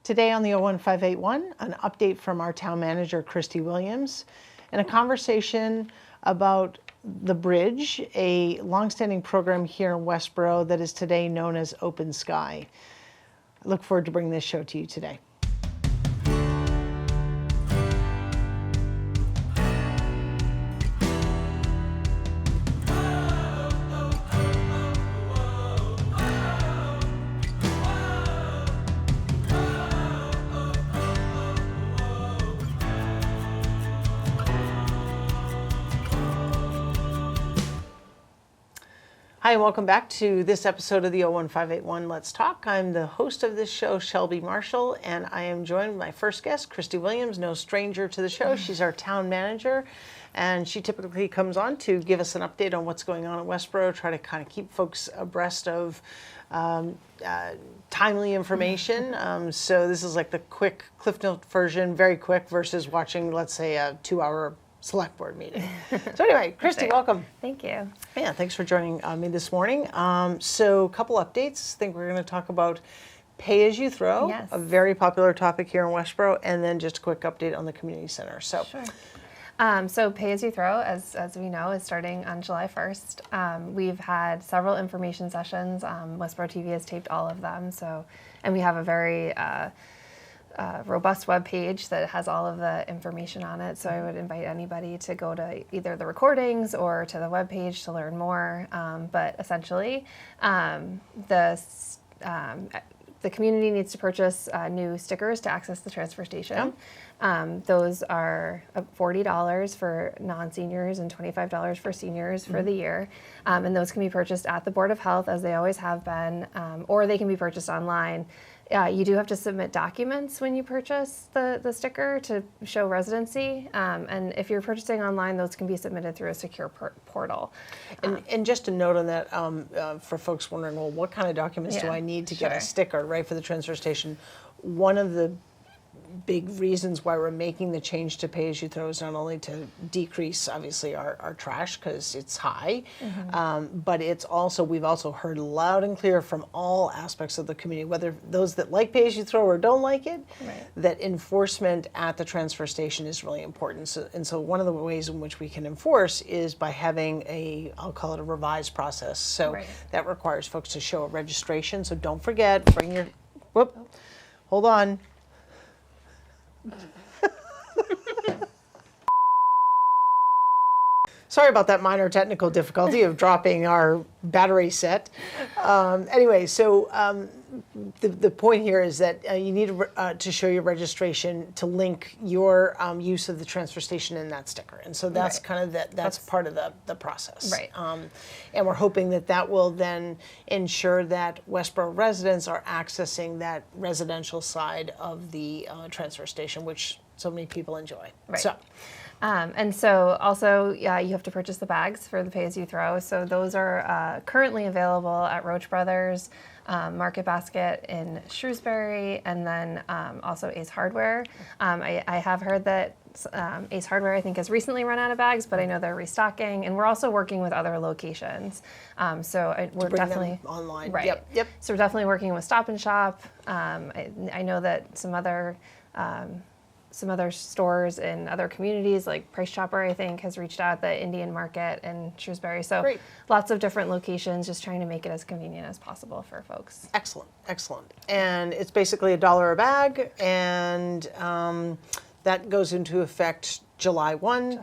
Today on the 01581, an update from our town manager, Kristi Williams, and a conversation about the Bridge, a longstanding program here in Westboro that is today known as Open Sky. I look forward to bringing this show to you today. Hi, and welcome back to this episode of the 01581 Let's Talk. I'm the host of this show, Shelby Marshall, and I am joined by my first guest, Kristi Williams, no stranger to the show. She's our town manager, and she typically comes on to give us an update on what's going on at Westboro, try to kind of keep folks abreast of timely information. So this is like the quick Cliff Note version, very quick, versus watching, let's say, a 2-hour select board meeting. So anyway, Kristi, welcome. Thank you. Yeah, thanks for joining me this morning. So a couple updates. I think we're going to talk about pay as you throw, Yes. a very popular topic here in Westboro, and then just a quick update on the community center. So, Sure. So pay as you throw, as we know, is starting on July 1st. We've had several information sessions. Westboro TV has taped all of them. And we have a very robust web page that has all of the information on it. So I would invite anybody to go to either the recordings or to the web page to learn more. But essentially, the community needs to purchase new stickers to access the transfer station. Those are $40 for non-seniors and $25 for seniors for the year. And those can be purchased at the Board of Health, as they always have been, or they can be purchased online. You do have to submit documents when you purchase the sticker to show residency. And if you're purchasing online, those can be submitted through a secure portal. and just a note on that, for folks wondering, well, what kind of documents do I need to get a sticker, right, for the transfer station? One of the big reasons why we're making the change to pay as you throw is not only to decrease, obviously, our trash because it's high, but it's also, we've also heard loud and clear from all aspects of the community, whether those that like pay as you throw or don't like it, that enforcement at the transfer station is really important. So one of the ways in which we can enforce is by having I'll call it a revised process. So that requires folks to show a registration. So don't forget, bring your, hold on. Sorry about that minor technical difficulty of dropping our battery set. Anyway, so the point here is that you need to show your registration to link your use of the transfer station in that sticker. And so that's kind of that's part of the process. Right. And we're hoping that will then ensure that Westboro residents are accessing that residential side of the transfer station, which so many people enjoy. Right. So. And so also, you have to purchase the bags for the pay-as-you-throw. So those are currently available at Roach Brothers, Market Basket in Shrewsbury, and then also Ace Hardware. I have heard that Ace Hardware, I think, has recently run out of bags, but I know they're restocking. And we're also working with other locations. We're definitely online. Right. Yep. So we're definitely working with Stop and Shop. I know that some other stores in other communities, like Price Chopper, I think, has reached out, the Indian Market in Shrewsbury. So lots of different locations, just trying to make it as convenient as possible for folks. Excellent. And it's basically $1 a bag, and that goes into effect July 1.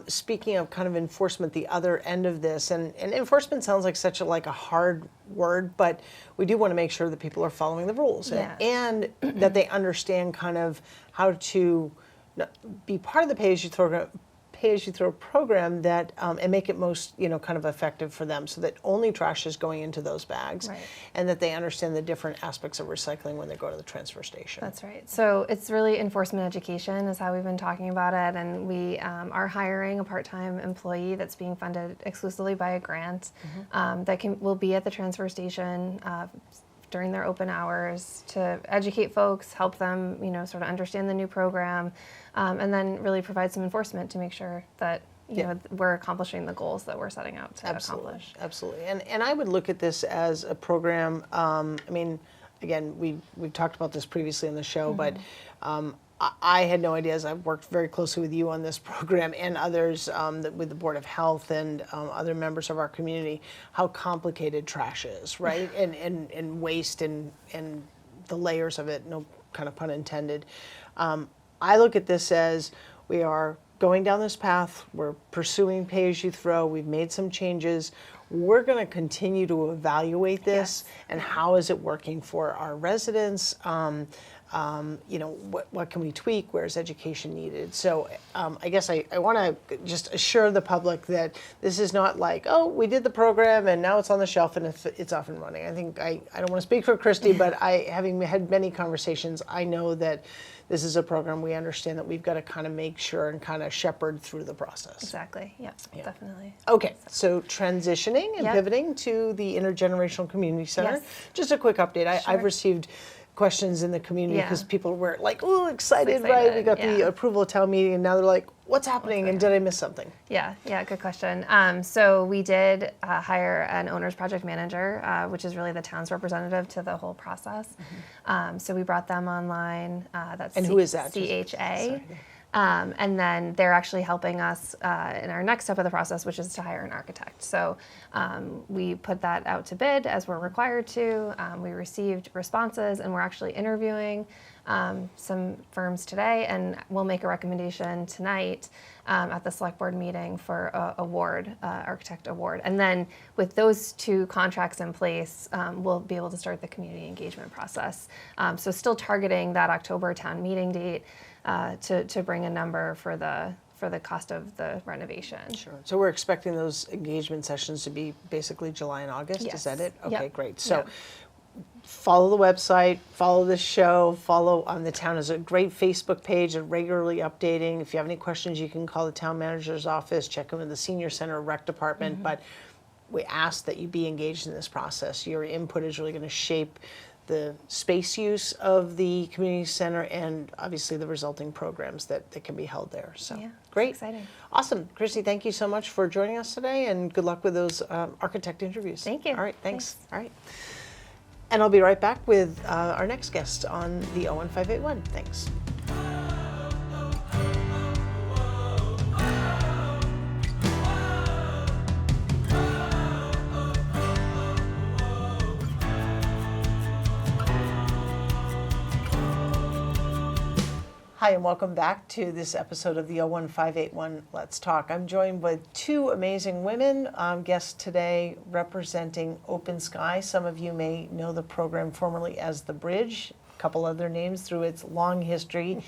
Speaking of kind of enforcement, the other end of this, and enforcement sounds like such a hard word, but we do want to make sure that people are following the rules and that they understand kind of how to be part of the pay as you throw program that and make it most kind of effective for them, so that only trash is going into those bags, and that they understand the different aspects of recycling when they go to the transfer station. That's right. So it's really enforcement education is how we've been talking about it, and we are hiring a part-time employee that's being funded exclusively by a grant that will be at the transfer station during their open hours to educate folks, help them, sort of understand the new program, and then really provide some enforcement to make sure that we're accomplishing the goals that we're setting out to accomplish. Absolutely. And I would look at this as a program. again, we've talked about this previously in the show, but I had no idea, as I've worked very closely with you on this program and others with the Board of Health and other members of our community, how complicated trash is, right? And waste and the layers of it, no kind of pun intended. I look at this as we are going down this path, we're pursuing pay-as-you-throw, we've made some changes. We're going to continue to evaluate this and how is it working for our residents. What can we tweak? Where's education needed? So I guess I want to just assure the public that this is not like, oh, we did the program and now it's on the shelf and it's off and running. I think I don't want to speak for Kristi, but having had many conversations, I know that this is a program we understand that we've got to kind of make sure and kind of shepherd through the process. Exactly. Yeah. Definitely. Okay, so transitioning and pivoting to the Intergenerational Community Center. Yes. Just a quick update. I've received questions in the community because people were like, "Ooh, excited, right? We got the approval of town meeting," and now they're like, "What's happening? And did I miss something?" Yeah, good question. So we did hire an owner's project manager, which is really the town's representative to the whole process. So we brought them online. That's who is that? CHA. And then they're actually helping us in our next step of the process, which is to hire an architect. So we put that out to bid as we're required to. We received responses, and we're actually interviewing some firms today, and we'll make a recommendation tonight at the select board meeting for architect award. And then with those two contracts in place, we'll be able to start the community engagement process. So still targeting that October town meeting date. To bring a number for the cost of the renovation. Sure. So we're expecting those engagement sessions to be basically July and August. Yes. Is that it? Okay, Yep. great. So follow the website, follow this show, follow the town has a great Facebook page and regularly updating. If you have any questions, you can call the town manager's office, check in with the senior center rec department. But we ask that you be engaged in this process. Your input is really going to shape the space use of the community center and obviously the resulting programs that can be held there. So great. Exciting. Awesome. Kristi, thank you so much for joining us today and good luck with those architect interviews. Thank you. All right, thanks. All right. And I'll be right back with our next guest on the 01581. Thanks. Hi, and welcome back to this episode of the 01581 Let's Talk. I'm joined with two amazing women, guests today representing Open Sky. Some of you may know the program formerly as The Bridge, a couple other names through its long history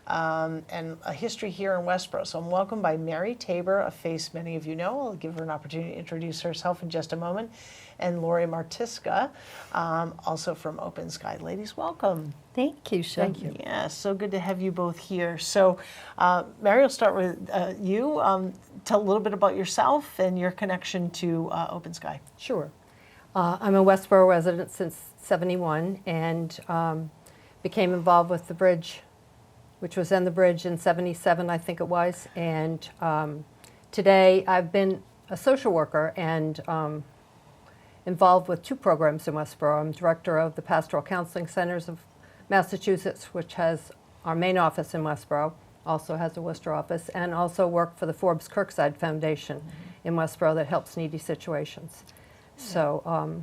and a history here in Westboro. So I'm welcomed by Mary Tabor, a face many of you know. I'll give her an opportunity to introduce herself in just a moment. And Lorie Martiska, also from Open Sky. Ladies, welcome. Thank you, Shelby. Thank you. Yeah, so good to have you both here. So, Mary, we'll start with you. Tell a little bit about yourself and your connection to Open Sky. Sure. I'm a Westboro resident since '71 and became involved with the bridge, which was in the bridge in '77, I think it was. And today I've been a social worker and involved with two programs in Westboro. I'm director of the Pastoral Counseling Centers of Massachusetts, which has our main office in Westboro, also has a Worcester office, and also work for the Forbes Kirkside Foundation in Westboro that helps needy situations. So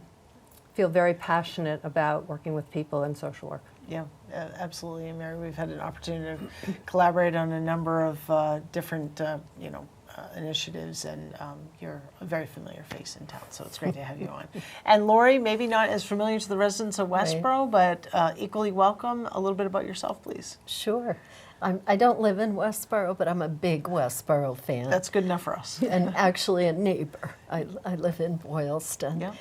feel very passionate about working with people in social work. Yeah, absolutely. And Mary, we've had an opportunity to collaborate on a number of different, initiatives, and you're a very familiar face in town, so it's great to have you on. And Lorie, maybe not as familiar to the residents of Westboro, but equally welcome. A little bit about yourself, please. Sure. I don't live in Westboro, but I'm a big Westboro fan. That's good enough for us. And actually a neighbor. I live in Boylston. Yeah.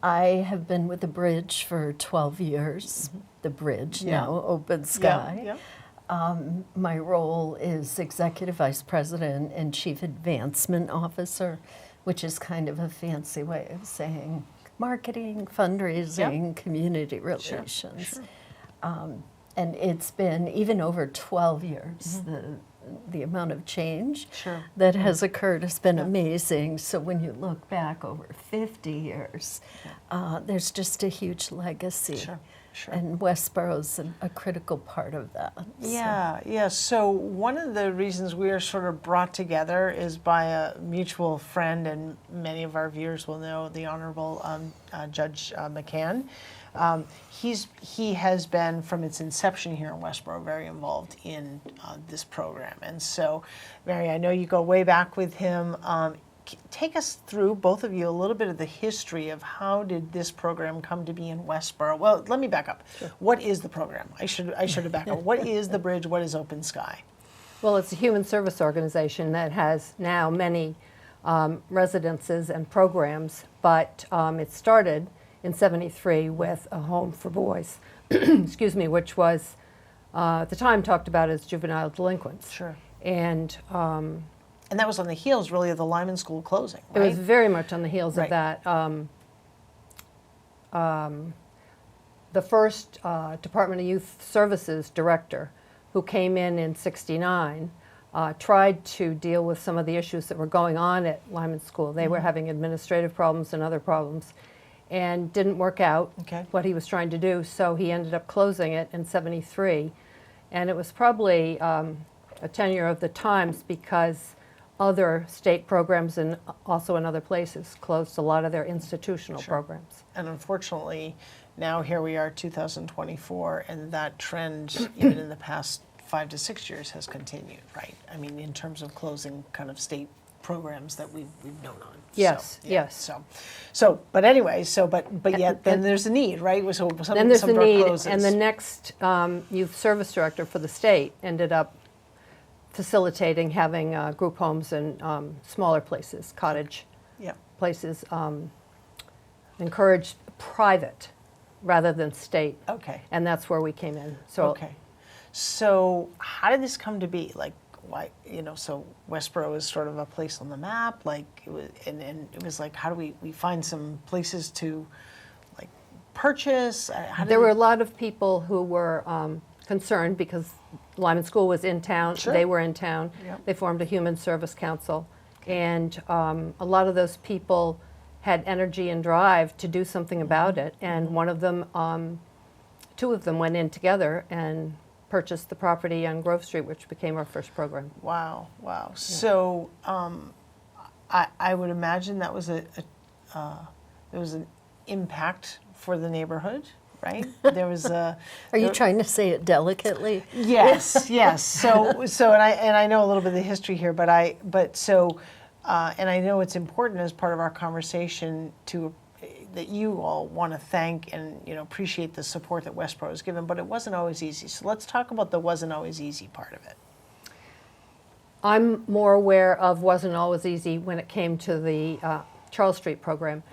I have been with the Bridge for 12 years. The Bridge, now Open Sky. Yeah. My role is Executive Vice President and Chief Advancement Officer, which is kind of a fancy way of saying marketing, fundraising, community relations. Sure. And it's been even over 12 years. The the amount of change Sure. that has occurred has been amazing. So when you look back over 50 years, there's just a huge legacy. Sure. Sure. And Westboro's a critical part of that. Yeah. So one of the reasons we are sort of brought together is by a mutual friend, and many of our viewers will know the Honorable Judge McCann. He has been, from its inception here in Westboro, very involved in this program. And so, Mary, I know you go way back with him. Take us through, both of you, a little bit of the history of how did this program come to be in Westboro. Well, let me back up. Sure. What is the program? I should have backed up. What is the bridge? What is Open Sky? Well, it's a human service organization that has now many residences and programs, but it started in '73 with a home for boys, excuse me, which was at the time talked about as juvenile delinquents. Sure. And that was on the heels, really, of the Lyman School closing, right? it was very much on the heels of that. The first Department of Youth Services director, who came in '69, tried to deal with some of the issues that were going on at Lyman School. They were having administrative problems and other problems, and didn't work out what he was trying to do, so he ended up closing it in '73. And it was probably a tenure of the times, because other state programs and also in other places closed a lot of their institutional programs. And unfortunately, now here we are, 2024, and that trend, even in the past 5 to 6 years, has continued, right? I mean, in terms of closing kind of state programs that we've known on. Yes, So, yeah, yes. but anyway, but yet then there's a need, right? So Then there's the need, closes. and the next youth service director for the state ended up facilitating having group homes in smaller places, cottage places, encouraged private rather than state. Okay. And that's where we came in. So how did this come to be? Like, why, so Westboro is sort of a place on the map, like, it was, and it was like, how do we find some places to, like, purchase? There were a lot of people who were concerned because Lyman School was in town. Sure. They were in town. Yep. They formed a human service council. And a lot of those people had energy and drive to do something about it. And one of them, two of them went in together and purchased the property on Grove Street, which became our first program. Wow. Yeah. So I would imagine that was there was an impact for the neighborhood, right? There was a. Are you trying to say it delicately? Yes. So and I know a little bit of the history here, and I know it's important as part of our conversation that you all want to thank and appreciate the support that Westboro has given, but it wasn't always easy. So let's talk about the wasn't always easy part of it. I'm more aware of wasn't always easy when it came to the Charles Street program,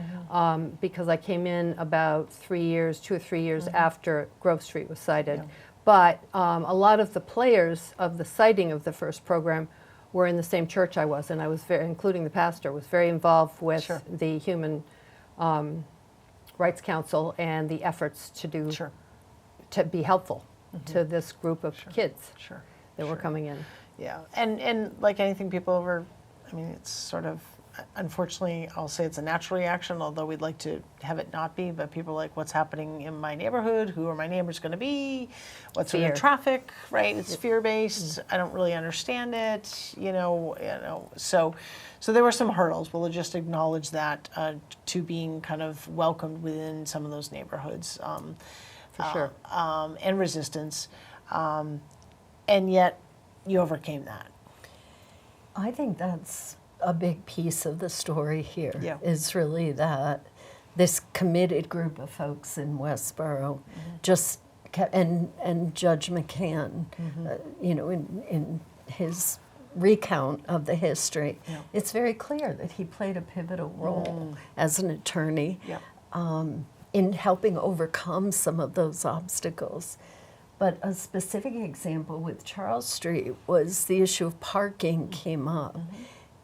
because I came in about 2 or 3 years after Grove Street was sited. Yeah. But a lot of the players of the siting of the first program were in the same church I was, and I was including the pastor, was very involved with the Human Rights Council and the efforts to be helpful to this group of kids that were coming in. Yeah, and like anything, people it's sort of, unfortunately, I'll say it's a natural reaction, although we'd like to have it not be, but people are like, what's happening in my neighborhood? Who are my neighbors going to be? What's the traffic, right? It's fear-based. I don't really understand it, So there were some hurdles. We'll just acknowledge that to being kind of welcomed within some of those neighborhoods. For sure. And resistance. And yet you overcame that. I think that's a big piece of the story here, is really that this committed group of folks in Westboro just kept, and Judge McCann, in his recount of the history, it's very clear that he played a pivotal role as an attorney in helping overcome some of those obstacles. But a specific example with Charles Street was the issue of parking came up.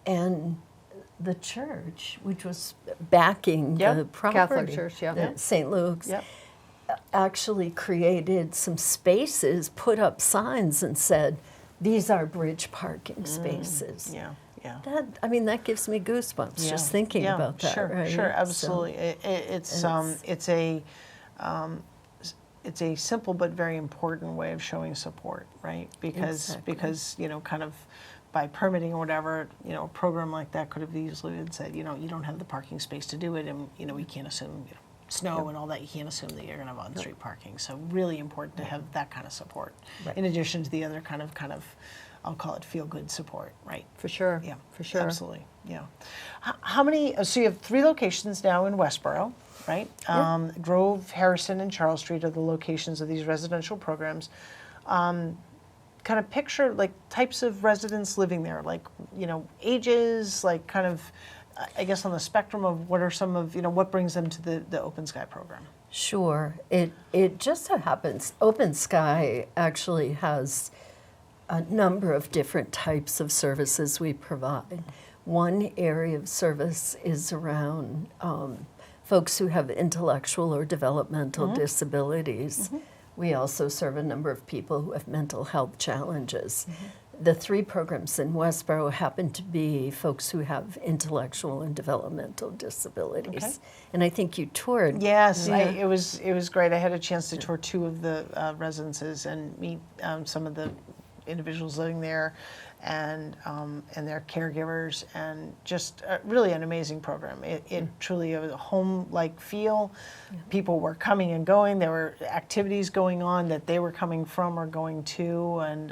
And the church, which was backing the property, Catholic Church, St. Luke's, actually created some spaces, put up signs and said, these are bridge parking spaces. Yeah, yeah. That gives me goosebumps just thinking about that. Sure, right? sure, absolutely. It's a simple but very important way of showing support, right? Because kind of by permitting or whatever, a program like that could have easily been said, you don't have the parking space to do it, and we can't assume snow and all that. You can't assume that you're going to have on-street parking. So really important to have that kind of support, in addition to the other kind of I'll call it feel-good support, right? For sure. Yeah, for sure. Absolutely. Yeah. How many? So you have 3 locations now in Westboro, right? Grove, Harrison, and Charles Street are the locations of these residential programs. Kind of picture like types of residents living there, like ages, like kind of, I guess on the spectrum of what are some of what brings them to the Open Sky program. Sure. It just so happens Open Sky actually has a number of different types of services we provide. One area of service is around folks who have intellectual or developmental disabilities. We also serve a number of people who have mental health challenges. The 3 programs in Westboro happen to be folks who have intellectual and developmental disabilities. Okay. And I think you toured. Yes, it was great. I had a chance to tour 2 of the residences and meet some of the individuals living there, and their caregivers, and just really an amazing program. It truly was a home-like feel. People were coming and going. There were activities going on that they were coming from or going to, and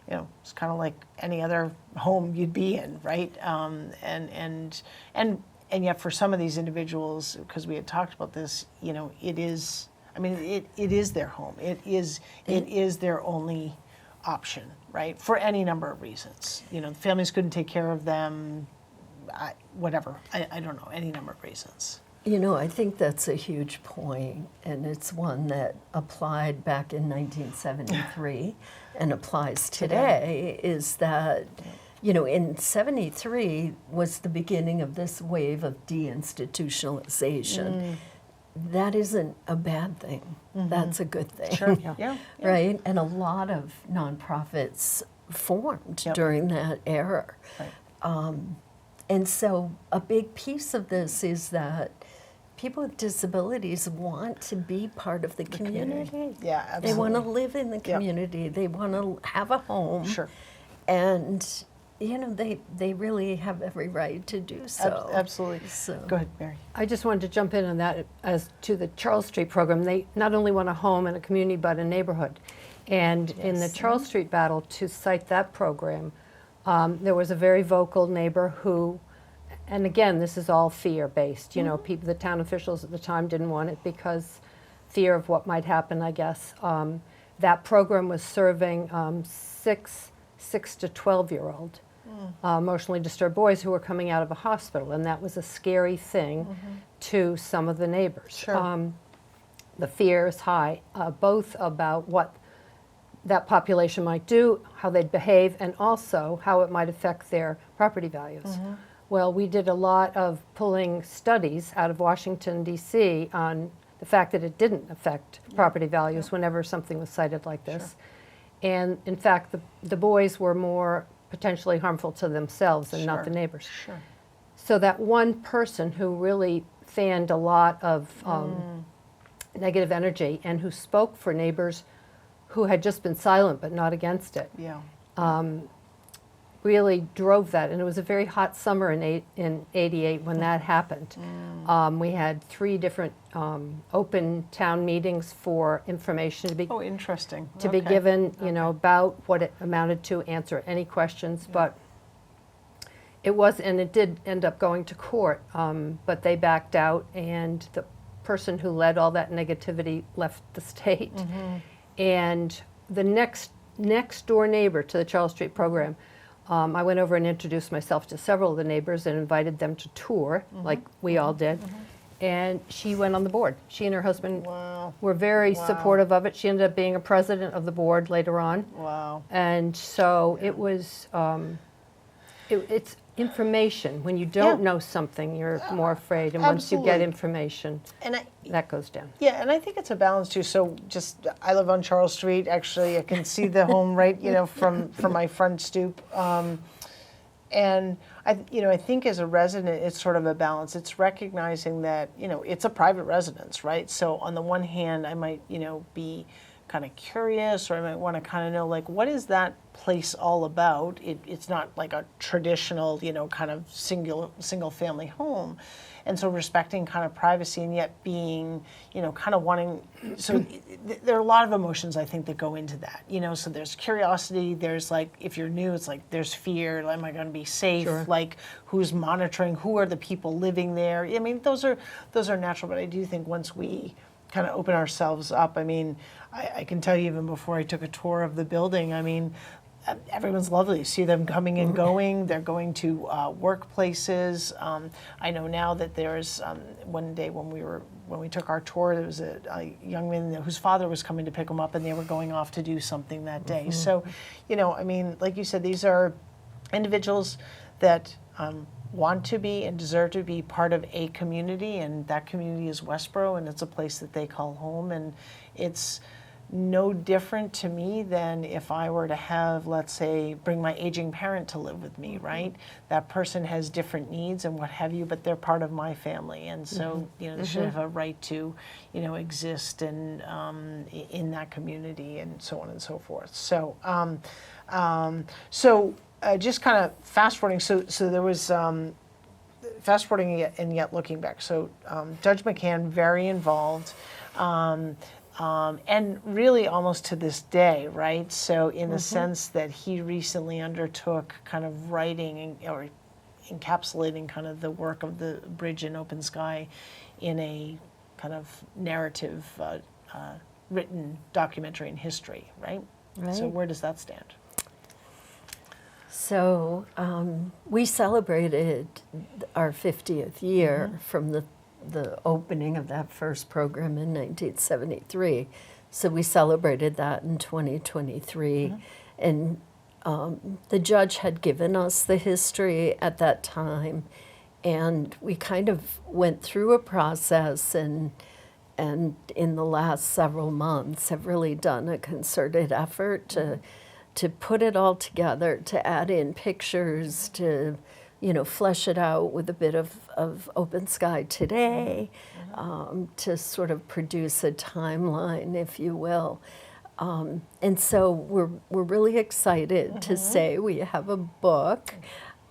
it's kind of like any other home you'd be in, right? And yet for some of these individuals, because we had talked about this, it is. I mean, it is their home. It is their only option, right? For any number of reasons. Families couldn't take care of them, whatever. I don't know, any number of reasons. I think that's a huge point, and it's one that applied back in 1973 and applies today, is that, in 73 was the beginning of this wave of deinstitutionalization. That isn't a bad thing. That's a good thing. Sure. Yeah. Right? And a lot of nonprofits formed during that era. Right. And so a big piece of this is that people with disabilities want to be part of the community. Yeah, absolutely. They want to live in the community. They want to have a home. Sure. And they really have every right to do so. Absolutely. So. Go ahead, Mary. I just wanted to jump in on that as to the Charles Street program. They not only want a home and a community, but a neighborhood. And in the Charles Street battle, to cite that program, there was a very vocal neighbor who, and again, this is all fear-based. People, the town officials at the time didn't want it because fear of what might happen, I guess. That program was serving 6 to 12-year-old emotionally disturbed boys who were coming out of a hospital, and that was a scary thing to some of the neighbors. Sure. The fear is high, both about what that population might do, how they'd behave, and also how it might affect their property values. Well, we did a lot of pulling studies out of Washington, D.C. on the fact that it didn't affect property values whenever something was cited like this. And in fact, the boys were more potentially harmful to themselves and not the neighbors. Sure. So that one person who really fanned a lot of negative energy and who spoke for neighbors who had just been silent but not against it, really drove that. And it was a very hot summer in '88 when that happened. We had 3 different open town meetings for information to be interesting. be given, about what it amounted to, answer any questions. But it was, and it did end up going to court, but they backed out, and the person who led all that negativity left the state. And the next door neighbor to the Charles Street program, I went over and introduced myself to several of the neighbors and invited them to tour, like we all did. And she went on the board. She and her husband were very supportive of it. She ended up being a president of the board later on. Wow. And so it was, it's information. When you don't know something, you're more afraid. And once you get Absolutely. information, And that goes down. yeah, and I think it's a balance too. So I live on Charles Street. Actually, I can see the home right, from my front stoop. And I think as a resident, it's sort of a balance. It's recognizing that, it's a private residence, right? So on the one hand, I might, be kind of curious, or I might want to kind of know, like, what is that place all about? It's not like a traditional, kind of single family home. And so respecting kind of privacy, and yet being, kind of wanting, so there are a lot of emotions, I think, that go into that, so there's curiosity, there's like, if you're new, it's like, there's fear, am I going to be safe? Sure. Like, who's monitoring? Who are the people living there? I mean, those are natural, but I do think once we kind of open ourselves up, I mean, I can tell you even before I took a tour of the building, I mean, everyone's lovely. You see them coming and going. They're going to workplaces. I know now that there's one day when we took our tour, there was a young man whose father was coming to pick him up, and they were going off to do something that day. So, I mean, like you said, these are individuals that want to be and deserve to be part of a community, and that community is Westboro, and it's a place that they call home, and it's no different to me than if I were to have, let's say, bring my aging parent to live with me, right? That person has different needs and what have you, but they're part of my family, and so they should have a right to, exist and in that community, and so on and so forth. So, just kind of fast forwarding. So there was fast forwarding and yet looking back. So Judge McCann, very involved. And really almost to this day, right? So in the sense that he recently undertook kind of writing or encapsulating kind of the work of the Bridge in Open Sky in a kind of narrative written documentary in history, right? So where does that stand? So we celebrated our 50th year from the opening of that first program in 1973. So we celebrated that in 2023. And the judge had given us the history at that time. And we kind of went through a process and in the last several months have really done a concerted effort to put it all together, to add in pictures, to flesh it out with a bit of Open Sky Today, to sort of produce a timeline, if you will. And so we're really excited to say we have a book.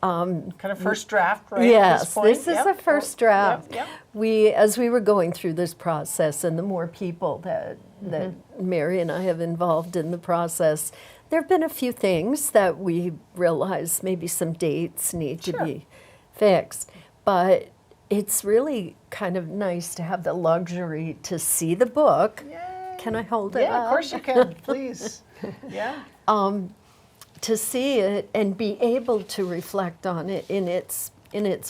Kind of first draft, right? Yes, at this point? this is a first draft. As we were going through this process, and the more people that Mary and I have involved in the process, there have been a few things that we realize maybe some dates need to be fixed. But it's really kind of nice to have the luxury to see the book. Yay. Can I hold it up? Yeah, of course you can, please. Yeah. To see it and be able to reflect on it in its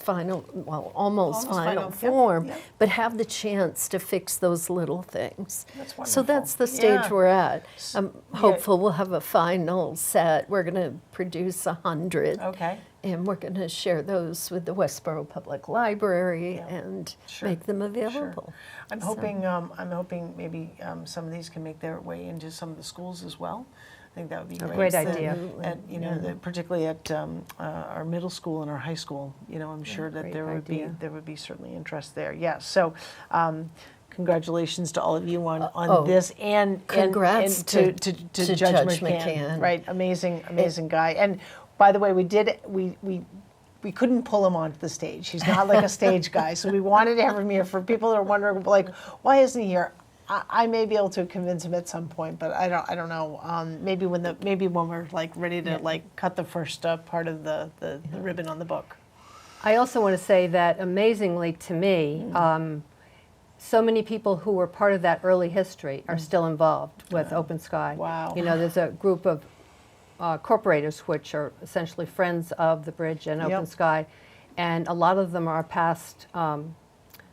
final, well, almost final form, but have the chance to fix those little things. That's wonderful. So that's the stage we're at. I'm hopeful we'll have a final set. We're going to produce 100. Okay. And we're going to share those with the Westboro Public Library and make them available. I'm hoping maybe some of these can make their way into some of the schools as well. I think that would be great. Great idea. Particularly at our middle school and our high school. I'm sure that there would be certainly interest there. Yeah. So, congratulations to all of you on this, and congrats to Judge McCann. Right. Amazing guy. And by the way, we couldn't pull him onto the stage. He's not like a stage guy. So we wanted to have him here. For people that are wondering, like, why isn't he here? I may be able to convince him at some point, but I don't know. Maybe when we're like ready to like cut the first part of the ribbon on the book. I also want to say that amazingly to me, so many people who were part of that early history are still involved with Open Sky. Wow. There's a group of corporators which are essentially friends of the Bridge and Open Sky, and a lot of them are past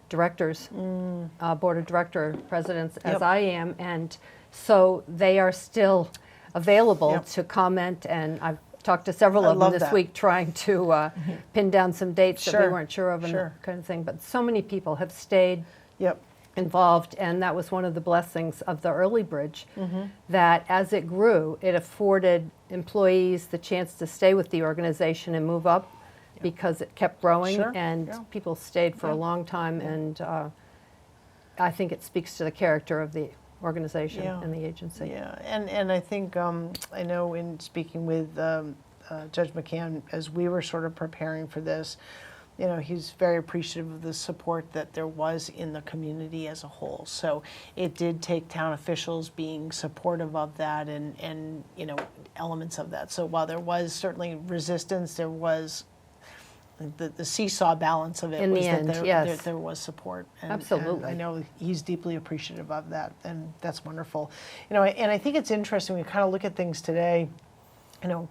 directors, board of director presidents, as I am, and so they are still available to comment, and I've talked to several I of them love this that. week trying to pin down some dates that we Sure, weren't sure of and sure. that kind of thing. But so many people have stayed Yep. involved, and that was one of the blessings of the early bridge, that as it grew, it afforded employees the chance to stay with the organization and move up because it kept growing, Sure, and yeah. people stayed for a long time, and I think it speaks to the character of the organization Yeah. and the agency. Yeah, and I think, I know in speaking with Judge McCann, as we were sort of preparing for this, you know, he's very appreciative of the support that there was in the community as a whole. So it did take town officials being supportive of that and you know, elements of that. So while there was certainly resistance, there was the seesaw balance of it In the was end, that yes. there was support. And Absolutely. I know he's deeply appreciative of that, and that's wonderful. You know, and I think it's interesting, we kind of look at things today, you know,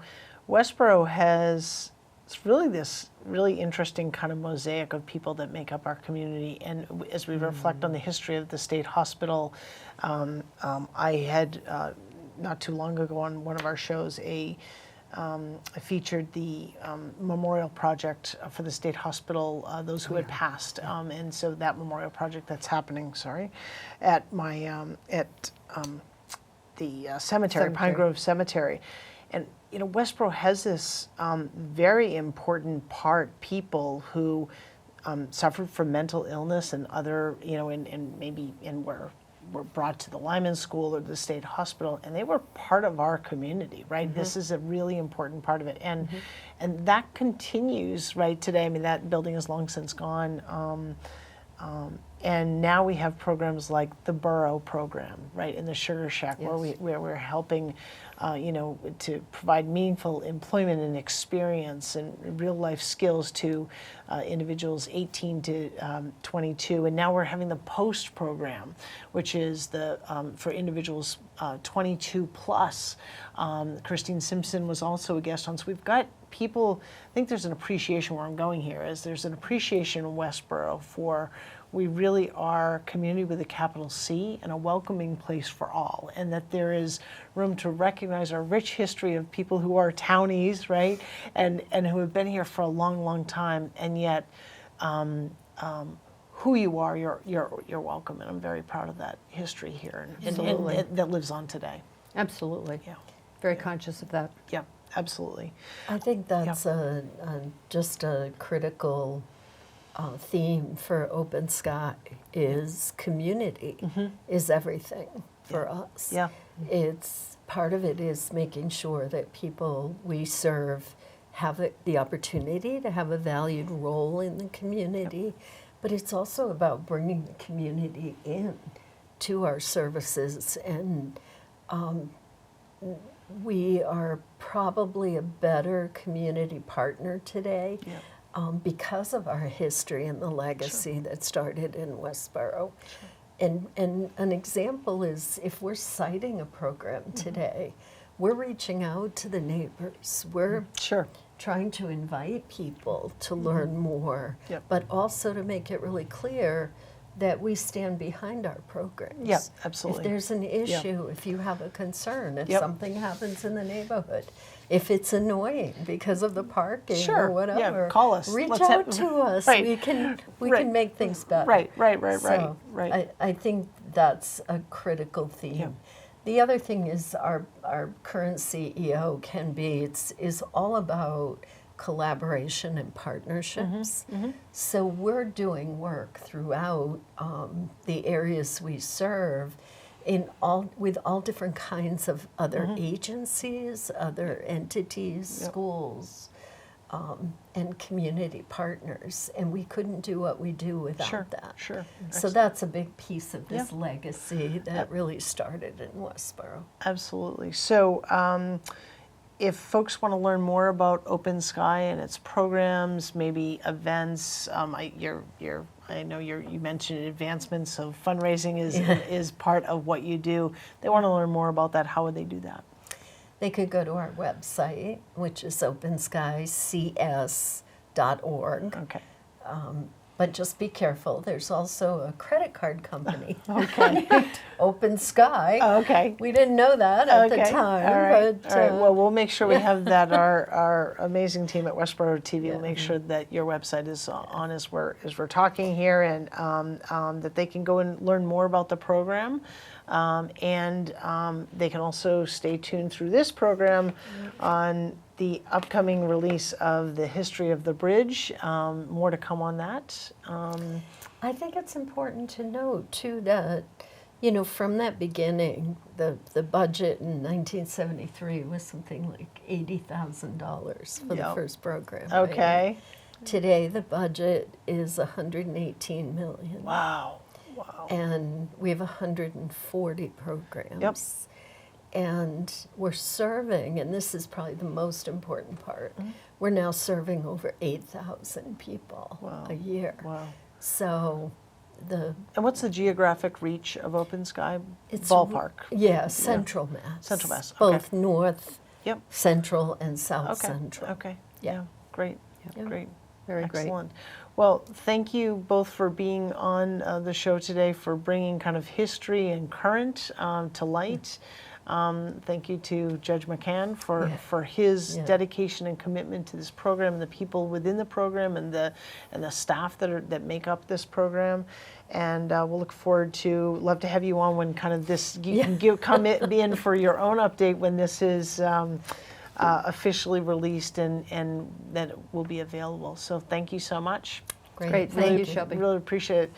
Westboro has, it's really this really interesting kind of mosaic of people that make up our community. And as we reflect on the history of the state hospital, I had not too long ago on one of our shows I featured the memorial project for the state hospital, those who had passed, and so that memorial project that's happening, at my the cemetery, Pine Grove Cemetery, and you know, Westboro has this very important people who suffered from mental illness and other, you know, and maybe were brought to the Lyman School or the state hospital, and they were part of our community, right? This is a really important part of it, and that continues right today. I mean, that building is long since gone, and now we have programs like the Borough program, right, in the Sugar Shack, where we're helping, you know, to provide meaningful employment and experience and real life skills to individuals 18 to 22. And now we're having the Post program, which is the for individuals 22 plus. Christine Simpson was also a guest on. So we've got people, I think there's an appreciation where I'm going here, is there's an appreciation in Westboro for we really are a community with a capital C and a welcoming place for all, and that there is room to recognize our rich history of people who are townies, right, and who have been here for a long, long time, and yet who you are, you're welcome, and I'm very proud of that history here, and that lives on today. Absolutely. Yeah. Very conscious of that. Yeah, absolutely. I think that's just a critical theme for Open Sky is community is everything for us. Yeah. It's part of it is making sure that people we serve have the opportunity to have a valued role in the community, but it's also about bringing the community in to our services, and we are probably a better community partner today. Yeah. Because of our history and the legacy that started in Westboro. And an example is if we're citing a program today, we're reaching out to the neighbors. We're trying to invite people to learn more, but also to make it really clear that we stand behind our programs. Yeah, absolutely. If there's an issue, if you have a concern, if something happens in the neighborhood, if it's annoying because of the parking or whatever, call us. Reach out to us. Right. We can make things better. Right. So I think that's a critical theme. Yeah. The other thing is our current CEO, Ken Beats, is all about collaboration and partnerships. So we're doing work throughout the areas we serve with all different kinds of other agencies, other entities, schools, and community partners. And we couldn't do what we do without that. So that's a big piece of this legacy that really started in Westboro. Absolutely. So if folks want to learn more about Open Sky and its programs, maybe events, I know you mentioned advancements of fundraising is part of what you do. They want to learn more about that. How would they do that? They could go to our website, which is openskycs.org. Okay. But just be careful. There's also a credit card company. Okay. Open Sky. Okay. We didn't know that at the time. All right. But, All right. Well, we'll make sure we have that. Our amazing team at Westboro TV will make sure that your website is on as we're talking here, and that they can go and learn more about the program. And they can also stay tuned through this program on the upcoming release of the history of the bridge. More to come on that. I think it's important to note, too, that, you know, from that beginning, the budget in 1973 was something like $80,000 for the first program. Okay. Right? Today, the budget is $118 million. Wow. Wow. And we have 140 programs. Yep. And we're serving, and this is probably the most important part, we're now serving over 8,000 people a year. Wow. So And what's the geographic reach of Open Sky? it's Ballpark. Central Mass. Central Mass, okay. Both North, Yep. Central, and South Okay. Central. Okay. Yeah. Great. Yeah. Great. Very great. Excellent. Well, thank you both for being on the show today, for bringing kind of history and current to light. Thank you to Judge McCann for his dedication and commitment to this program, and the people within the program, and the staff that make up this program. And we'll look forward to, love to have you on when kind of this, you can come in for your own update when this is officially released and that it will be available. So thank you so much. Great. Thank you, Shelby. Really appreciate it.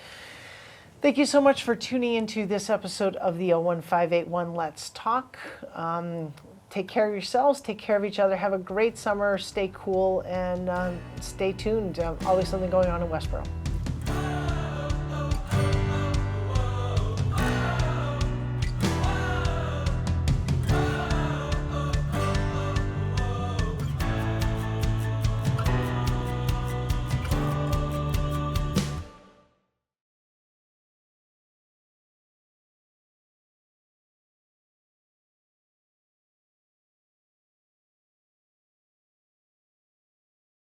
Thank you so much for tuning into this episode of the 01581 Let's Talk. Take care of yourselves, take care of each other, have a great summer, stay cool, and stay tuned. Always something going on in Westboro.